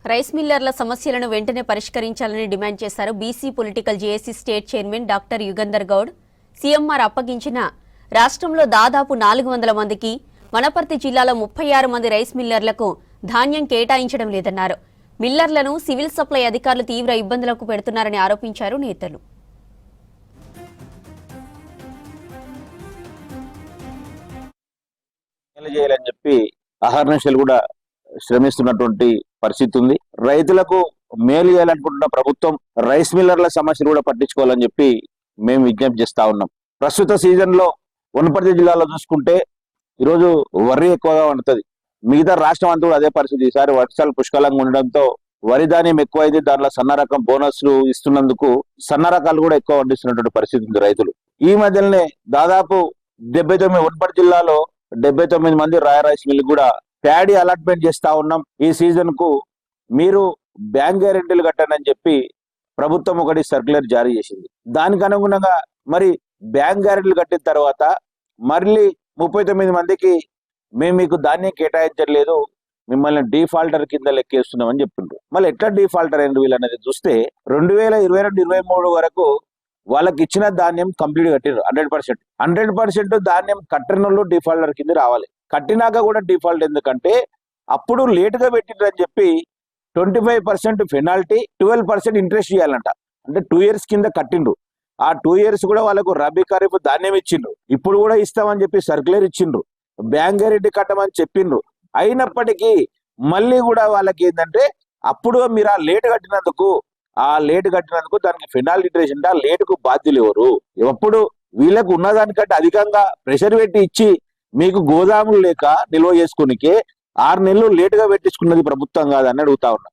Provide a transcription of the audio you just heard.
Rice మిల్లర్ల సమస్యలను వెంటనే పరిష్కరించాలని డిమాండ్ చేశారు BC political JAC state chairman doctor Yugandhar Goud. CMR అప్పగించిన రాష్ట్రంలో దాదాపు 400 మందికి, వనపర్తి జిల్లాలో 36 మంది రైస్ మిల్లర్లకు ధాన్యం కేటాయించడం లేదన్నారు. మిల్లర్లను సివిల్ సప్లై అధికారులు తీవ్ర ఇబ్బందులకు పెడుతున్నారని ఆరోపించారు నేతలు. చేయాలని చెప్పి అహర్నిశలు కూడా శ్రమిస్తున్నటువంటి పరిస్థితి ఉంది. రైతులకు మేలు చేయాలనుకుంటున్న ప్రభుత్వం రైస్ మిల్లర్ల సమస్యలు కూడా పట్టించుకోవాలని చెప్పి మేము విజ్ఞప్తి చేస్తా ఉన్నాం. ప్రస్తుత సీజన్ లో వనపర్తి జిల్లాలో చూసుకుంటే ఈరోజు వరి ఎక్కువగా వండుతుంది. మిగతా రాష్ట్రం అంతా కూడా అదే పరిస్థితి. ఈసారి వర్షాలు పుష్కలంగా ఉండడంతో వరి ధాన్యం ఎక్కువైంది. దాంట్లో సన్న రకం బోనస్లు ఇస్తున్నందుకు సన్న రకాలు కూడా ఎక్కువ పండిస్తున్నటువంటి పరిస్థితి ఉంది రైతులు. ఈ మధ్యలోనే దాదాపు 79 వనపర్తి జిల్లాలో 79 మంది రైస్ మిల్ కూడా ప్యాడీ అలాట్మెంట్ చేస్తా ఉన్నాం. ఈ సీజన్ కు మీరు బ్యాంక్ గ్యారెంటీలు కట్టండి అని చెప్పి ప్రభుత్వం ఒకటి సర్క్యులర్ జారీ చేసింది. దానికి అనుగుణంగా మరి బ్యాంక్ గ్యారెంటీలు కట్టిన తర్వాత మళ్ళీ 39 మందికి మేము మీకు ధాన్యం కేటాయించట్లేదు, మిమ్మల్ని డిఫాల్టర్ కింద లెక్కేస్తున్నాం అని చెప్తుండ్రు. మళ్ళీ ఎట్లా డిఫాల్టర్ అయింది వీళ్ళు అనేది చూస్తే 2022-23 వరకు వాళ్ళకి ఇచ్చిన ధాన్యం కంప్లీట్ కట్టిరు 100% ధాన్యం కట్టిన వాళ్ళు డిఫాల్టర్ కింద రావాలి. కట్టినాక కూడా డిఫాల్ట్ ఎందుకంటే అప్పుడు లేటుగా పెట్టిండ్రు అని చెప్పి 25% పెనాల్టీ, 12% ఇంట్రెస్ట్ ఇవ్వాలంట. అంటే 2 years కింద కట్టిండ్రు. ఆ 2 years కూడా వాళ్ళకు రబీ ఖరీఫ్ ధాన్యం ఇచ్చిండ్రు. ఇప్పుడు కూడా ఇస్తామని చెప్పి సర్క్యులర్ ఇచ్చిండ్రు. బ్యాంక్ గ్యారెంటీ కట్టమని చెప్పిండ్రు. అయినప్పటికీ మళ్ళీ కూడా వాళ్ళకి ఏంటంటే అప్పుడు మీరు ఆ లేట్ కట్టినందుకు దానికి పెనాల్టీ ఇంట్రెస్ట్, ఆ లేటుకు బాధ్యులు ఎవరు? ఎప్పుడు వీళ్ళకు ఉన్నదానికంటే అధికంగా ప్రెషర్ పెట్టి ఇచ్చి మీకు గోదాములు లేక నిల్వ చేసుకోనికే 6 నెలలు లేటుగా పెట్టించుకున్నది ప్రభుత్వం కాదని అడుగుతా ఉన్నా.